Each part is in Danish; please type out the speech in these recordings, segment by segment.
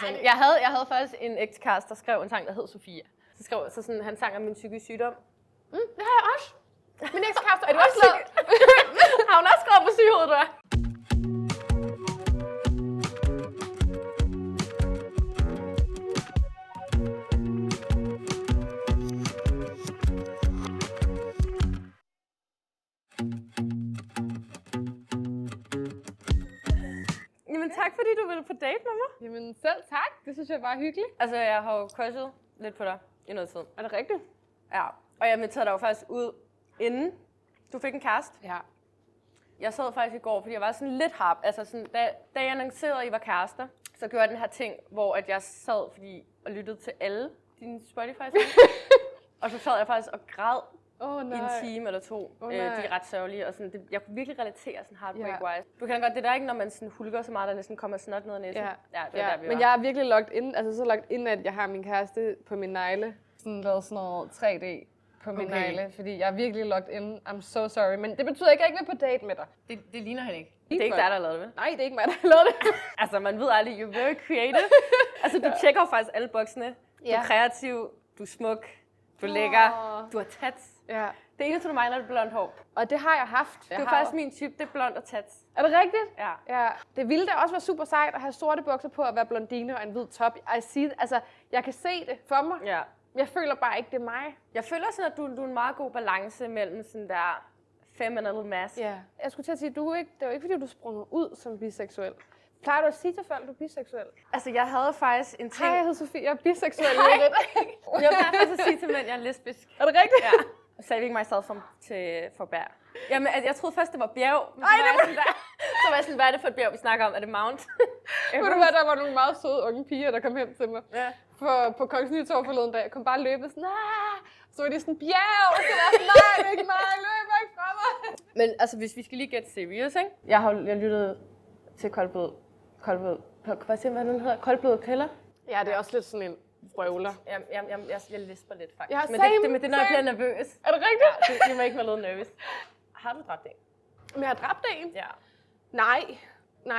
Jeg havde faktisk en ekskæreste, der skrev en sang, der hed Sofia. Så sådan, han sang om min psykiske sygdom. Det har jeg også. Min ekskæreste er du også lavet? Har hun også skrevet på sygehovedet, du er? Jamen tak, fordi du ville på date med mig. Jamen selv tak. Det synes jeg bare er hyggeligt. Altså, jeg har jo crushet lidt på dig i noget tid. Er det rigtigt? Ja, og jeg inviterede dig jo faktisk ud, inden du fik en kæreste. Ja. Jeg sad faktisk i går, fordi jeg var sådan lidt harp. Altså, sådan, da jeg annoncerede, at I var kærester, så gjorde jeg den her ting, hvor at jeg sad og lyttede til alle dine Spotify-sange. Og så sad jeg faktisk og græd i en time eller to. De er ret sørgelige, og sådan, jeg kunne virkelig relatere sådan heartbreak-wise. Du kan godt, det der ikke, når man sådan hulker så meget, der næsten kommer snot ned ad næsen. Ja, det er der, vi men jeg er virkelig logget ind, altså så logget ind, at jeg har min kæreste på min negle. Sådan lavet sådan noget 3D på min negle, fordi jeg er virkelig logget ind. I'm so sorry, men det betyder ikke, at jeg ikke vil på date med dig. Det ligner han ikke. Det er ikke dig, der har lavet det, vel? Nej, det er ikke mig, der har lavet det. Altså, man ved aldrig, you're very creative. Altså, du tjekker faktisk alle boksene. Du er kreativ, du er smuk, du er lækker, du har tats. Ja. Det eneste, du mangler, er blondt hår. Og det har jeg haft. Det er faktisk min type, det er blond og tats. Er det rigtigt? Ja. Det ville da også være super sejt at have sorte bukser på og være blondine og en hvid top. Altså, jeg kan se det for mig. Ja. Jeg føler bare ikke, det er mig. Jeg føler sådan, at du er en meget god balance mellem sådan der feminine mask. Ja. Jeg skulle til at sige, det er jo ikke, fordi du sprunget ud som biseksuel. Plejer du at sige til folk, du er biseksuel? Altså, jeg havde faktisk en ting... Hej, jeg hedder Sofie, jeg er biseksuel. Jeg plejer faktisk at sige til mænd, jeg er lesbisk. Er det rigtigt? Ja. Saving myself for bær. Jamen, jeg troede først, det var bjerg. Så var jeg sådan, hvad er det for et bjerg, vi snakker om? Er det Mount? Ved du hvad, der var nogle meget søde unge piger, der kom hem til mig. Ja. På Kongens Nytorv forleden dag. Jeg kom bare løbet sådan, så var de sådan, bjerg! Og så var jeg sådan, nej, det er ikke mig, løb ikke fra mig. Men altså, hvis vi skal lige get serious, ikke? Jeg lyttede til Koldblod, hvad siger man, den hedder? Koldblod Kælder? Ja, det er også lidt sådan en vrøvler. Jeg lisper lidt, faktisk. Ja, men det er, når jeg bliver nervøs. Er det rigtigt? Ja, det må ikke være noget nervøs. Har du dræbt en? Men jeg har dræbt en? Ja. Nej,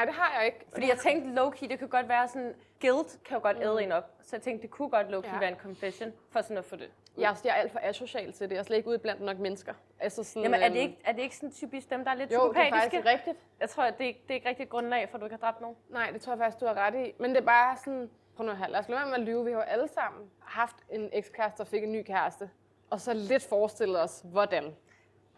det har jeg ikke. Fordi jeg tænkte, low-key, det kunne godt være sådan, guilt kan jo godt æde en op. Så jeg tænkte, det kunne godt low-key være en confession, for sådan at få det. Jeg er alt for asocial til det. Jeg er slet ikke ude blandt nok mennesker. Altså sådan, jamen, er det ikke sådan typisk dem, der er lidt psykopatiske? Jo, det er faktisk rigtigt. Jeg tror, at det er ikke rigtig grundlag for, at du ikke har dræbt nogen. Nej, det tror jeg faktisk, du har ret i. Men det er bare sådan, prøv nu her, lad os lade være med at lyve. Vi har jo alle sammen haft en ekskæreste, der fik en ny kæreste. Og så lidt forestillet os, hvordan.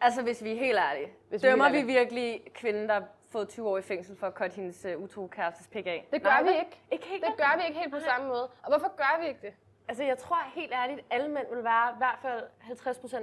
Altså, hvis vi er helt ærlige, dømmer vi virkelig kvinden, der har fået 20 år i fængsel for at cutte hendes utro kærestes pik af? Det gør vi ikke. Det gør vi ikke helt på samme måde. Og hvorfor gør vi ikke det? Altså, jeg tror helt ærligt, at alle mænd vil være i hvert fald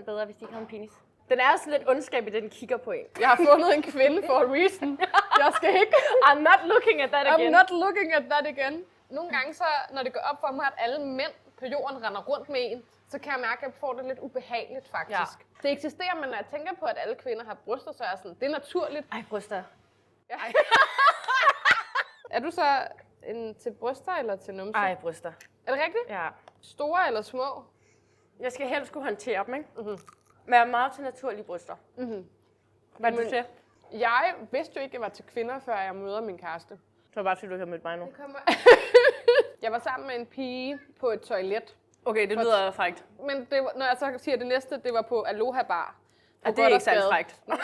50% bedre, hvis de ikke har en penis. Den er også lidt ondskab i det, den kigger på en. Jeg har fundet en kvinde for a reason. Jeg skal ikke. I'm not looking at that again. I'm not looking at that again. Nogle gange, så, når det går op for mig, at alle mænd på jorden render rundt med en, så kan jeg mærke, at jeg får det lidt ubehageligt, faktisk. Ja. Det eksisterer, men når jeg tænker på, at alle kvinder har bryster, så er jeg sådan, det er naturligt. Ej, bryster. Ja. Er du så til bryster eller til numser? Ej, bryster. Er det rigtigt? Ja. Store eller små? Jeg skal helst kunne håndtere dem, ikke? Men jeg er meget til naturlige bryster. Hvad er du til? Jeg vidste jo ikke, at jeg var til kvinder, før jeg møder min kæreste. Det var bare, fordi du ikke har mødt mig nu. Jeg var sammen med en pige på et toilet. Okay, det lyder frækt. Men det var, når jeg så siger det næste, det var på Aloha Bar. Ja, det er ikke særlig frækt. Nej.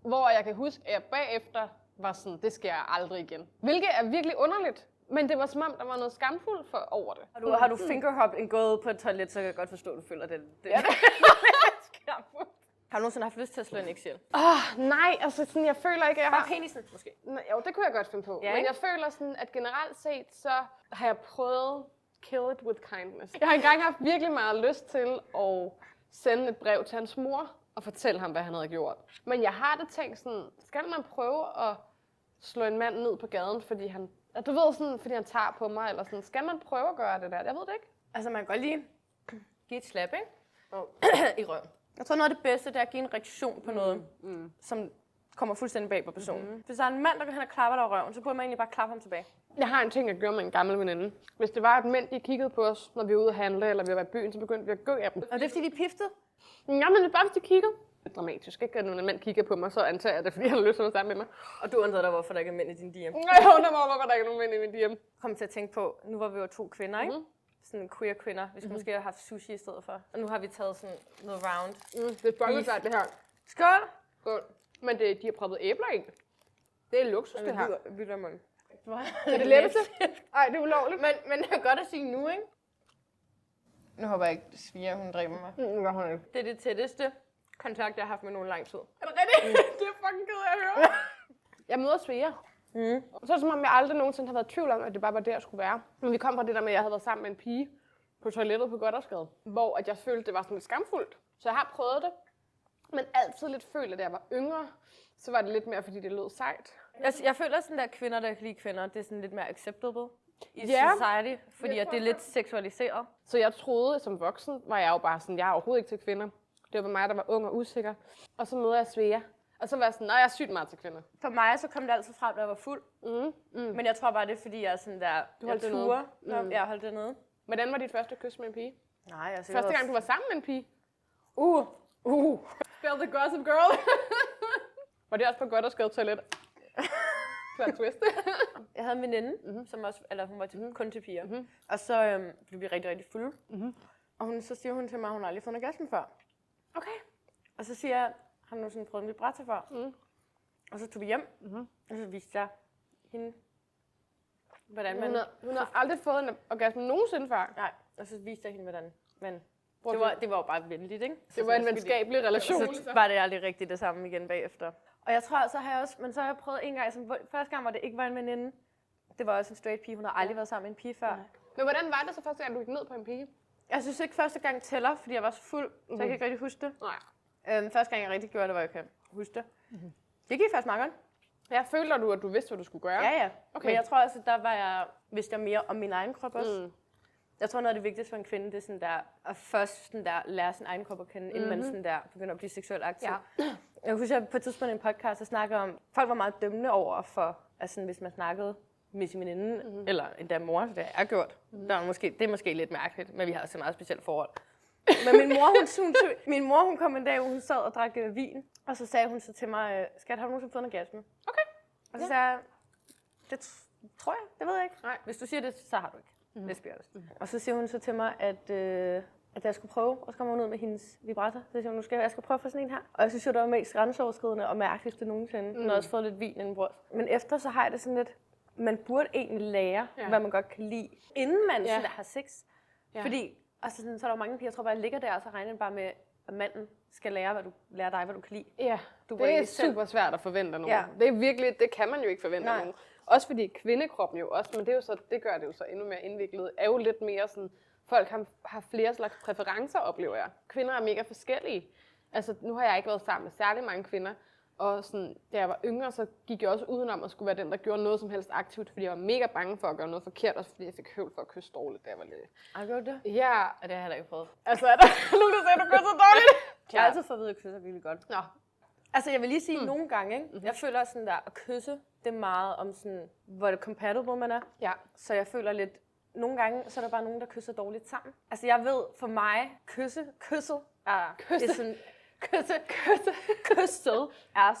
Hvor jeg kan huske, at jeg bagefter var sådan, det skal jeg aldrig igen. Hvilket er virkelig underligt. Men det var som om, der var noget skamfuldt over det. Har du fingerhop gået på et toilet, så kan jeg godt forstå, at du føler det. Ja, det skamfuldt. Har du nogensinde haft lyst til at slå en ægsel? Nej, altså sådan, jeg føler ikke, at jeg har... Bare penisen, måske? Jo, det kunne jeg godt finde på. Ja, men jeg føler sådan, at generelt set, så har jeg prøvet kill it with kindness. Jeg har engang haft virkelig meget lyst til at sende et brev til hans mor og fortælle ham, hvad han havde gjort. Men jeg har det tænkt sådan, skal man prøve at slå en mand ned på gaden, fordi han... Du ved sådan, fordi han tager på mig, eller sådan. Skal man prøve at gøre det der? Jeg ved det ikke. Altså, man kan godt lige give et slap, ikke? I røven. Jeg tror, noget af det bedste, det er at give en reaktion på noget, som kommer fuldstændig bag på personen. Hvis der er en mand, der går hen og klapper dig i røven, så burde man egentlig bare klappe ham tilbage. Jeg har en ting, jeg gjorde med en gammel veninde. Hvis det var, at mænd de kiggede på os, når vi var ude at handle, eller vi var i byen, så begyndte vi at gå af dem. Og det er, fordi de piftede? Ja, men det er bare, hvis de kiggede. dramatisk, ikke? Når en mand kigger på mig, så antager jeg det, fordi han har lyst til at være sammen med mig. Og du undrede dig, hvorfor der ikke er mænd i din DM? Jeg undrer mig, hvorfor der ikke er nogen mænd i min DM. Jeg kom til at tænke på, nu var vi jo 2 kvinder, ikke? Sådan queer kvinder. Vi skulle måske have haft sushi i stedet for. Og nu har vi taget sådan noget round. Det er folkesvært, det her. Skål! Skål. Men de har proppet æbler i. Det er luksus, det her. Vildt mund. Er det lettelse? Nej, det er ulovligt. Men det er godt at sige nu, ikke? Nu håber jeg ikke, at Svia, hun dræber mig. Det er det tætteste kontakt, jeg har haft med nogen lang tid. Er det rigtigt? Det er fucking ked af at høre. Jeg møder Svea. Så er det som om, jeg aldrig nogensinde har været i tvivl om, at det bare var det, jeg skulle være. Men vi kom fra det der med, at jeg havde været sammen med en pige på toilettet på Goddersgade, hvor at jeg følte, det var sådan lidt skamfuldt. Så jeg har prøvet det, men altid lidt følt, at da jeg var yngre, så var det lidt mere, fordi det lød sejt. Jeg føler sådan, at kvinder, der kan lide kvinder, det er sådan lidt mere acceptable i society, fordi at det er lidt seksualiseret. Så jeg troede, som voksen, var jeg jo bare sådan, jeg er overhovedet ikke til kvinder. Det var mig, der var ung og usikker. Og så møder jeg Svea. Og så var jeg sådan, nej, jeg er sygt meget til kvinder. For mig så kom det altid frem, da jeg var fuld. Men jeg tror bare, det er fordi, jeg er sådan der, jeg turer, når jeg holdt det nede. Hvordan var dit første kys med en pige? Nej, altså, første gang, du var sammen med en pige? Spell the gossip girl. Var det også på Goddersgade toilet? Twist. Jeg havde en veninde, som også, eller hun var kun til piger. Og så blev vi rigtig, rigtig fulde. Og så siger hun til mig, at hun aldrig har fundet orgasme før. Okay. Og så siger jeg, har du nogensinde prøvet en vibrator før? Og så tog vi hjem, og så viste jeg hende, hvordan man... Hun har aldrig fået en orgasme nogensinde før? Nej, og så viste jeg hende, hvordan man... Det var jo bare venligt, ikke? Det var en venskabelig relation. Så var det aldrig rigtigt det samme igen bagefter. Og jeg tror, så har jeg også... Men så har jeg prøvet en gang, første gang, hvor det ikke var en veninde. Det var også en straight pige, hun har aldrig været sammen med en pige før. Men hvordan var det så første gang, du gik ned på en pige? Jeg synes ikke første gang tæller, fordi jeg var så fuld, så jeg kan ikke rigtig huske det. Nej. Første gang, jeg rigtig gjorde det, var jeg kan huske det. Det gik faktisk meget godt. Jeg føler du, at du vidste, hvad du skulle gøre? Ja. Okay. Men jeg tror også, at der var vidste jeg mere om min egen krop også. Jeg tror, noget af det vigtigste for en kvinde, det er sådan der, at først sådan der, lære sin egen krop at kende, inden man sådan der, begynder at blive seksuelt aktiv. Ja. Jeg husker, at på et tidspunkt i en podcast, der snakkede om, folk var meget dømmende over for, altså hvis man snakkede med sin veninde, eller endda mor, det har jeg gjort. Det er måske lidt mærkeligt, men vi har også et meget specielt forhold. Men min mor, hun kom en dag, hvor hun sad og drak vin, og så sagde hun så til mig, skat, har du nogensinde fået en orgasme? Okay. Og så sagde jeg, det tror jeg, det ved jeg ikke. Nej. Hvis du siger det, så har du ikke. Det bliver også. Og så siger hun så til mig, at jeg skulle prøve, og så kommer hun ud med hendes vibrator. Så siger hun, jeg skal prøve for sådan en her. Og jeg synes jo, det var mest grænseoverskridende og mærkeligste nogensinde. Hun har også fået lidt vin indenbords. Men efter så har jeg det sådan lidt, man burde egentlig lære, hvad man godt kan lide, inden man sådan der har sex. Ja. Fordi altså, sådan, så er der jo mange piger, jeg tror bare, jeg ligger der, og så regner bare med, at manden skal lære dig, hvad du kan lide. Ja, det er super svært at forvente nogen. Ja. Det er virkelig, det kan man jo ikke forvente nogen. Også fordi kvindekroppen jo også, men det gør det jo så endnu mere indviklet, er jo lidt mere sådan, folk har flere slags præferencer, oplever jeg. Kvinder er mega forskellige. Altså, nu har jeg ikke været sammen med særlig mange kvinder, og sådan, da jeg var yngre, så gik jeg også udenom at skulle være den, der gjorde noget som helst aktivt, fordi jeg var mega bange for at gøre noget forkert, også fordi jeg fik høvl for at kysse dårligt, da jeg var lille. Har du gjort det? Ja. Og det har jeg heller ikke prøvet. Altså, er der nogen, der siger, at du kysser dårligt? Jeg har altid fået at vide, at jeg kysser virkelig godt. Nå. Altså, jeg vil lige sige nogle gange, ikke? Jeg føler sådan der, at kysse, det er meget om sådan, hvor det compatible man er. Ja. Så jeg føler lidt, nogle gange, så er der bare nogen, der kysser dårligt sammen. Altså, jeg ved, for mig, kysset er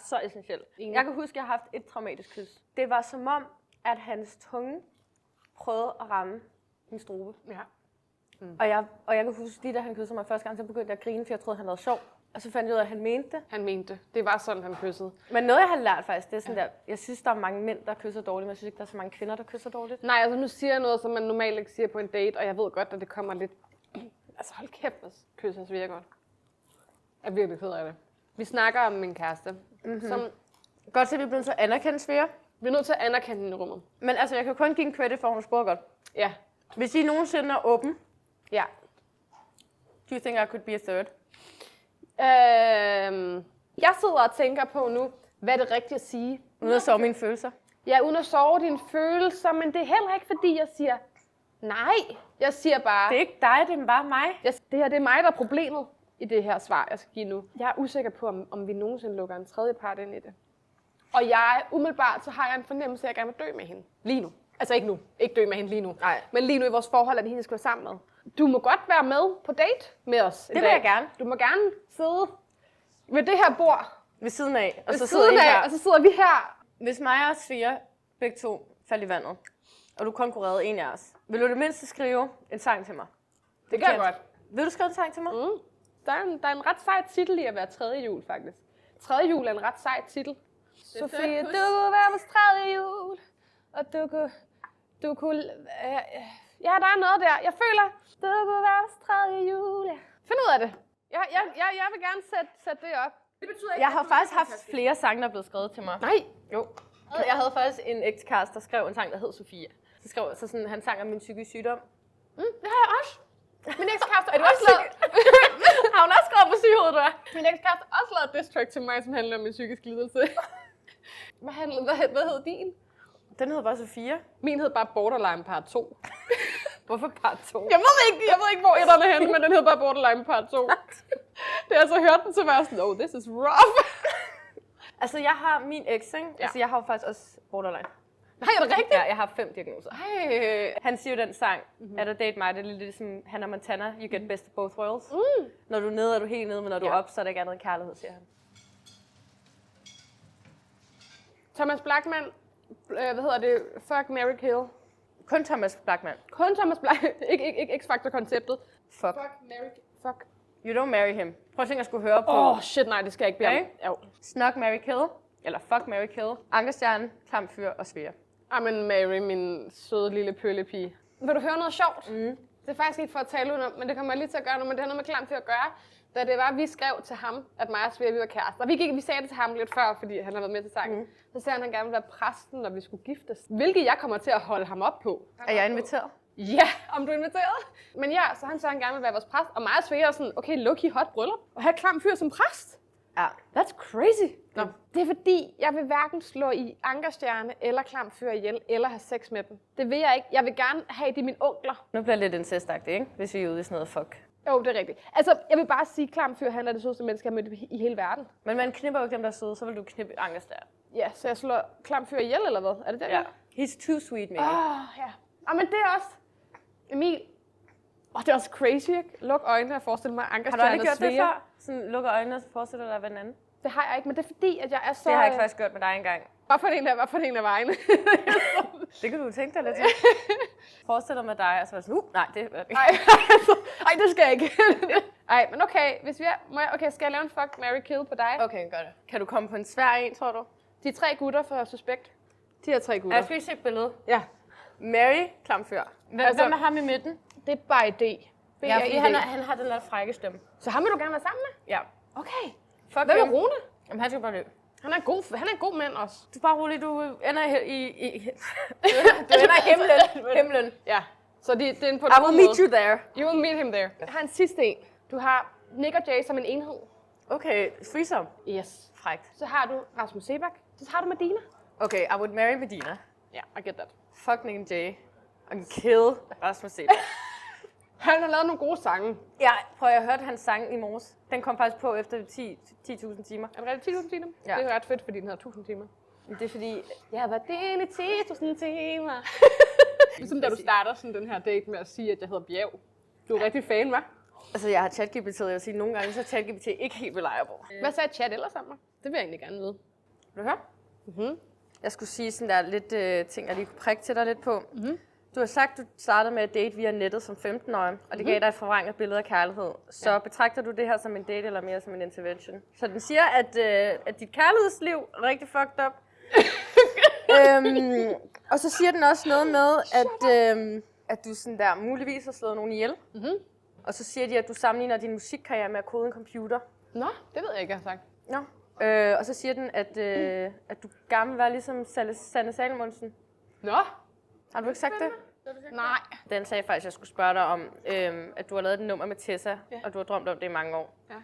så essentielt. Jeg kan huske, at jeg har haft et traumatisk kys. Det var som om, at hans tunge prøvede at ramme min strube. Ja. Og jeg kan huske, lige da han kyssede mig første gang, så begyndte jeg at grine, for jeg troede, han havde sjov. Og så fandt jeg ud af, at han mente det. Han mente det. Det var sådan, han kyssede. Men noget, jeg har lært faktisk, det er sådan der, jeg synes, der er mange mænd, der kysser dårligt, men jeg synes ikke, der er så mange kvinder, der kysser dårligt. Nej, altså nu siger jeg noget, som man normalt ikke siger på en date, og jeg ved godt, at det kommer lidt... Altså hold kæft, hvor kysser virker godt. Jeg er virkelig ked af det. Vi snakker om min kæreste, som... Godt til, at vi bliver nødt til at anerkende Svea. Vi er nødt til at anerkende hende i rummet. Men altså, jeg kan kun give en credit for, at hun scorer godt. Ja. Hvis I nogensinde er åben, ja. Do you think I could be a third? Jeg sidder og tænker på nu, hvad er det rigtigt at sige? Uden at sove mine følelser. Ja, uden at sove dine følelser, men det er heller ikke, fordi jeg siger nej. Jeg siger bare... Det er ikke dig, det er bare mig. Det her, det er mig, der er problemet i det her svar, jeg skal give nu. Jeg er usikker på, om vi nogensinde lukker en tredje part ind i det. Og umiddelbart, så har jeg en fornemmelse af, at jeg gerne vil dø med hende. Lige nu. Altså ikke nu. Ikke dø med hende lige nu. Nej. Men lige nu i vores forhold, er det hende, jeg skal være sammen med. Du må godt være med på date med os. Det vil jeg gerne. Du må gerne sidde Ved det her bord. Ved siden af. Og Ved så sidder siden I her. af, og så sidder vi her. Hvis mig og Svea begge to faldt i vandet, og du konkurrerede en af os, vil du det mindste skrive en sang til mig? Det gør jeg godt. Vil du skrive en sang til mig? Der er en ret sej titel i at være tredje jul, faktisk. Tredje jul er en ret sej titel. Sofie, du kunne være vores tredje jul, og du kunne... Ja, der er noget der. Jeg føler, du kunne være vores tredje jul. Ja. Find ud af det. Jeg vil gerne sætte det op. Det betyder ikke, Jeg har faktisk haft flere sange, der er blevet skrevet til mig. Nej. Jo. Jeg havde faktisk en ekskæreste, der skrev en sang, der hed Sofia. Så sådan, han sang om min psykiske sygdom. Det har jeg også. Min ekskæreste Er du også lavet? Har hun også skrevet på sygehovedet, du er? Min ekskæreste har også lavet diss track til mig, som handler om min psykiske lidelse. Hvad hed din? Den hed bare Sofia. Min hed bare Borderline Part 2. Hvorfor part 2? Jeg ved ikke, hvor etterne er henne, men den hed bare Borderline Part 2. Det har så hørt den, så var jeg sådan, oh, this is rough. Altså, jeg har min eks, ikke? Ja. Altså, jeg har jo faktisk også borderline. Nej, er det rigtigt? Ja, jeg har 5 diagnoser. Hey. Han siger jo den sang, Er der date mig? Det er lidt ligesom Hannah Montana, you get best of both worlds. Når du er nede, er du helt nede, men når du er op, så er der ikke andet end kærlighed, siger han. Thomas Blackman, Fuck, Marry, Kill. Kun Thomas Blackman. Kun Thomas Blackman, ikke X-Factor-konceptet. Fuck. Fuck. You don't marry him. Prøv at tænke at skulle høre på. Shit, nej, det skal jeg ikke bede om. Jo. Snog, marry, kill. Eller fuck, marry, kill. Ankerstjerne, Klam fyr og Svea. Amen, Mary, min søde lille pøllepige. Vil du høre noget sjovt? Det er faktisk ikke for at tale udenom, men det kommer jeg lige til at gøre nu, men det har noget med Klam fyr at gøre. Da det var, vi skrev til ham, at mig og Svea, vi var kærester. Vi sagde det til ham lidt før, fordi han har været med til sangen. Så sagde han, at han gerne ville være præsten, når vi skulle giftes. Hvilket jeg kommer til at holde ham op på. Er jeg inviteret? Ja, om du er inviteret. Men ja, så han sagde, at han gerne ville være vores præst. Og mig og Svea er sådan, okay, low-key hot bryllup. Og have Klam fyr som præst. Ja. That's crazy. No. Det er fordi, jeg vil hverken slå i Ankerstjerne eller Klam fyr ihjel, eller have sex med dem. Det vil jeg ikke. Jeg vil gerne have de mine onkler. Nu bliver det lidt incestagtigt, ikke? Hvis vi er ude i sådan noget fuck. Jo, det er rigtigt. Altså, jeg vil bare sige, at Klam fyr, han er det sødeste menneske, jeg har mødt i hele verden. Men man knipper jo ikke dem, der er søde, så vil du knippe Ankerstjerne. Ja, så jeg slår Klam fyr ihjel, eller hvad? Er det det? Ja. He's too sweet, maybe. Ja. Men det er også... Emil... det er også crazy, ikke? Luk øjnene og forestil mig Ankerstjerne. Har du aldrig gjort det før? Sådan lukker øjnene og forestiller dig ved den anden? Det har jeg ikke, men det er fordi, at jeg er så... Det har jeg faktisk gjort med dig engang. Hvad for en af vejene? Det kan du tænke dig lidt til. Forestil dig med dig, og så var sådan, nej, det er ikke. Ej, det skal jeg ikke. Ej, men okay, hvis vi er... Okay, skal jeg lave en fuck, marry, kill på dig? Okay, gør det. Kan du komme på en svær en, tror du? De 3 gutter for Suspekt. De her 3 gutter. Jeg skal lige se et billede. Ja. Mary, Klam fyr. Hvem er ham i midten? Det er bare idé. Ja, fordi han har den der frække stemme. Så ham vil du gerne være sammen med? Ja. Okay. Fuck Hvem er Rune? Jamen, han skal bare løbe. Han er en god mand også. Du er bare rolig, du ender i du ender i himlen. Ja. Så det er en på I will meet you there. You will meet him there. Jeg har en sidste en. Du har Nick og Jay som en enhed. Okay, threesome. Yes. Frækt. Så har du Rasmus Sebak. Så har du Medina. Okay, I would marry Medina. Ja, I get that. Fuck Nick and Jay. And kill Rasmus Sebak. Han har lavet nogle gode sange. Ja, prøv at høre hans sang i morges. Den kom faktisk på efter 10.000 timer. Er det rigtigt 10.000 timer? Ja. Det er ret fedt, fordi den har 1.000 timer. Men det er fordi... Jeg var del i 10.000 timer. Ligesom da du starter sådan den her date med at sige, at jeg hedder Bjerg. Du er rigtig fan, hva'? Altså, jeg har ChatGPT, og jeg vil sige, nogle gange så er ChatGPT ikke helt reliable. Hvad sagde chat ellers om mig? Det vil jeg egentlig gerne vide. Vil du høre? Jeg skulle sige sådan der lidt ting, jeg lige kunne prikke til dig lidt på. Du har sagt, du startede med at date via nettet som 15-årig, og det gav dig et forvrænget billede af kærlighed. Så betragter du det her som en date eller mere som en intervention? Så den siger, at dit kærlighedsliv er rigtig fucked up. Og så siger den også noget med, at du sådan der muligvis har slået nogen ihjel. Og så siger de, at du sammenligner din musikkarriere med at kode en computer. Nå, det ved jeg ikke, jeg har sagt. Nå. Og så siger den, at du gerne vil være ligesom Sanne Salomonsen. Nå? Har du ikke sagt det? Nej. Den sagde faktisk, at jeg skulle spørge dig om, at du har lavet et nummer med Tessa, og du har drømt om det i mange år. Ja.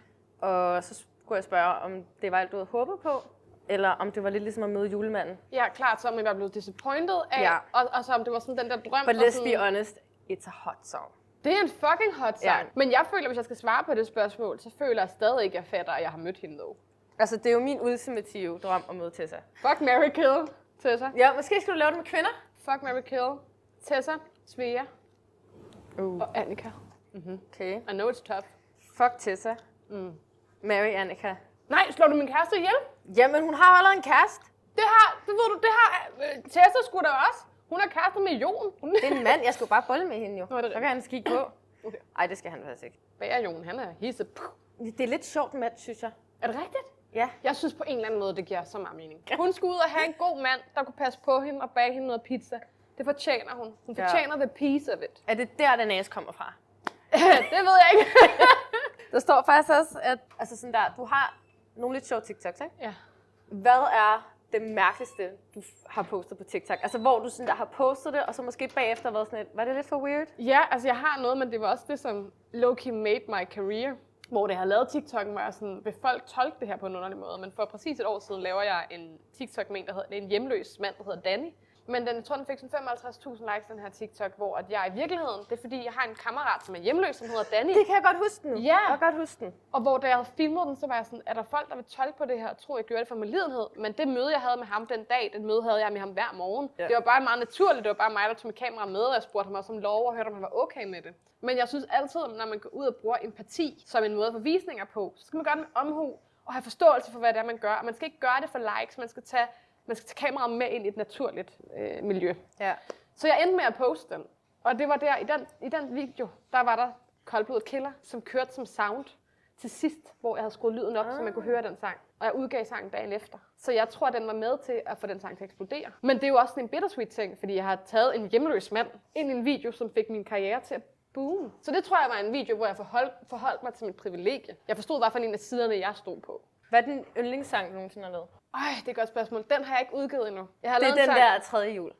Og så skulle jeg spørge, om det var alt, du havde håbet på, eller om det var lidt ligesom at møde julemanden. Ja, klart, så om jeg var blevet disappointed af, og så om det var sådan den der drøm. But let's be honest, it's a hot song. Det er en fucking hot sang. Ja. Men jeg føler, hvis jeg skal svare på det spørgsmål, så føler jeg stadig ikke, at jeg fatter, at jeg har mødt hende dog. Altså, det er jo min ultimative drøm at møde Tessa. Fuck, marry, kill, Tessa. Ja, måske skal du lave det med kvinder. Fuck, marry, kill, Tessa, Svea og Annika. Okay. I know it's tough. Fuck Tessa. Marry Annika. Nej, slår du min kæreste ihjel? Jamen, hun har jo allerede en kæreste. Det har Tessa sgu da også. Hun er kæreste med Jon. Det er en mand, jeg skal bare bolle med hende jo. Nå, Så kan han skigge på. Okay. Ej, det skal han faktisk ikke. Hvad er Jon? Han er hisse. Det er lidt sjovt match, synes jeg. Er det rigtigt? Ja. Jeg synes på en eller anden måde, det giver så meget mening. Hun skulle ud og have en god mand, der kunne passe på hende og bage hende noget pizza. Det fortjener hun. Hun fortjener the piece of it. Er det der, den næse kommer fra? Det ved jeg ikke. Der står faktisk også, at altså sådan der, du har nogle lidt sjove TikToks, ikke? Ja. Hvad er det mærkeligste, du har postet på TikTok? Altså, hvor du sådan der har postet det, og så måske bagefter været sådan et, var det lidt for weird? Ja, altså jeg har noget, men det var også det, som low-key made my career. Hvor det har lavet TikTok, hvor jeg sådan, vil folk tolke det her på en underlig måde. Men for præcis et år siden laver jeg en TikTok med en hjemløs mand, der hedder Danny. Men jeg tror, den fik sådan 55.000 likes, den her TikTok, hvor at jeg i virkeligheden, det er fordi, jeg har en kammerat, som er hjemløs, som hedder Danny. Det kan jeg godt huske den. Ja. Jeg kan godt huske den. Og hvor da jeg havde filmet den, så var jeg sådan, er der folk, der vil tolke på det her, og tror, jeg gjorde det for medlidenhed. Men det møde, jeg havde med ham den dag, den møde havde jeg med ham hver morgen. Ja. Det var bare meget naturligt, det var bare mig, der tog mit kamera med, og jeg spurgte ham også om lov, og hørte, om han var okay med det. Men jeg synes altid, når man går ud og bruger empati som en måde for visninger på, så skal man gøre det med omhu og have forståelse for, hvad det er, man gør. Og man skal ikke gøre det for likes, man skal tage kameraet med ind i et naturligt miljø. Ja. Så jeg endte med at poste den. Og det var der, i den video, der var der Koldblodet Killer, som kørte som sound til sidst, hvor jeg havde skruet lyden op, så man kunne høre den sang. Og jeg udgav sangen dagen efter. Så jeg tror, den var med til at få den sang til at eksplodere. Men det er jo også en bittersweet ting, fordi jeg har taget en hjemløs mand ind i en video, som fik min karriere til at boom. Så det tror jeg var en video, hvor jeg forholdt mig til mit privilegie. Jeg forstod, hvad for en af siderne, jeg stod på. Hvad er din yndlingssang, du nogensinde har lavet? Det er et godt spørgsmål. Den har jeg ikke udgivet endnu. Jeg har det er lavet den der 3. jul.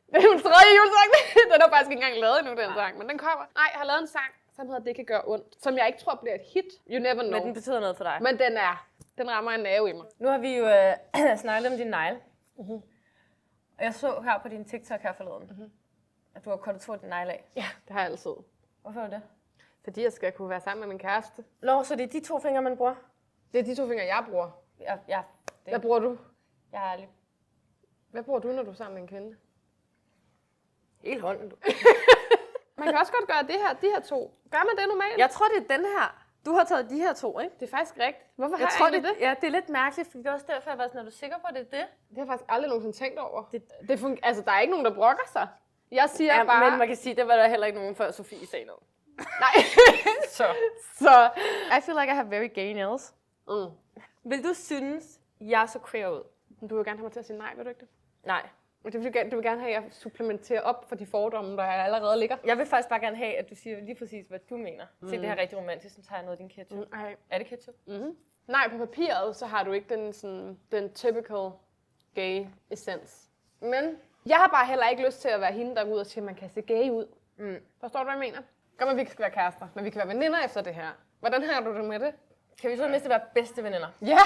Det er jo en 3. julesang. Den er faktisk ikke engang lavet endnu, den sang, men den kommer. Nej, jeg har lavet en sang, som hedder Det kan gøre ondt, som jeg ikke tror bliver et hit. You never know. Men den betyder noget for dig. Men den rammer en nerve i mig. Nu har vi jo snakket om din negle. Og jeg så her på din TikTok her forleden, at du har kortet 2 af din negle af. Ja, det har jeg altid. Hvorfor er det? Fordi jeg skal kunne være sammen med min kæreste. Nå, så det er de 2 fingre, man bruger? Det er de 2 fingre, jeg bruger. Ja. Hvad bruger du? Jeg har aldrig. Hvad bruger du, når du er sammen med en kvinde? Helt hånden, du. Man kan også godt gøre de her 2. Gør man det normalt? Jeg tror, det er den her. Du har taget de her 2, ikke? Det er faktisk rigtigt. Hvorfor Jeg har tror, jeg egentlig det? Ja, det er lidt mærkeligt, fordi det er også derfor, jeg var sådan, er du sikker på, at det er det? Det har jeg faktisk aldrig nogensinde tænkt over. Altså, der er ikke nogen, der brokker sig. Jeg siger bare... Men man kan sige, det var der heller ikke nogen før Sofie sagde noget. Nej. Så. I feel like I have very gay nails. Vil du synes, jeg så queer ud? Du vil gerne have mig til at sige nej, vil du ikke det? Nej. Du vil gerne have, at jeg supplementerer op for de fordomme, der allerede ligger. Jeg vil faktisk bare gerne have, at du siger lige præcis, hvad du mener. Se, det her rigtig romantisk, så tager jeg noget af din ketchup. Er det ketchup? Nej, på papiret, så har du ikke den typical gay essens. Men jeg har bare heller ikke lyst til at være hende, der går ud og siger, at man kan se gay ud. Forstår du, hvad jeg mener? Godt, at vi ikke skal være kærester, men vi kan være veninder efter det her. Hvordan har du det med det? Kan vi så mindst være bedste veninder? Ja!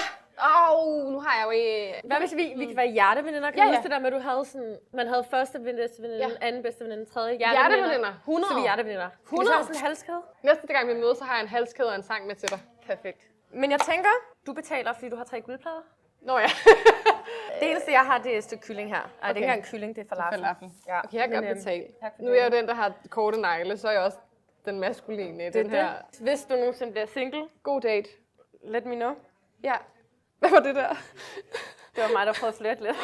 Nu har jeg jo Hvad hvis vi kan være hjerteveninder? Kan du huske det der med, at du havde sådan... Man havde første bedste veninde, anden bedste veninde, tredje hjerteveninder. 100. Så vi hjerteveninder. 100. Kan vi så sådan en halskæde? Næste gang vi mødes, så har jeg en halskæde og en sang med til dig. Perfekt. Men jeg tænker, du betaler, fordi du har 3 guldplader. Nå ja. Det eneste, jeg har, det er et stykke kylling her. Ej, det er ikke engang kylling, det er falafel. Ja. Okay, jeg kan godt betale. Nu er jeg jo den, der har korte negle, så er jeg også den maskuline i den her. Hvis du nogensinde bliver single, god date. Let me know. Ja. Hvad var det der? Det var mig, der prøvede at flirte lidt.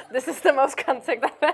This is the most contact I've had.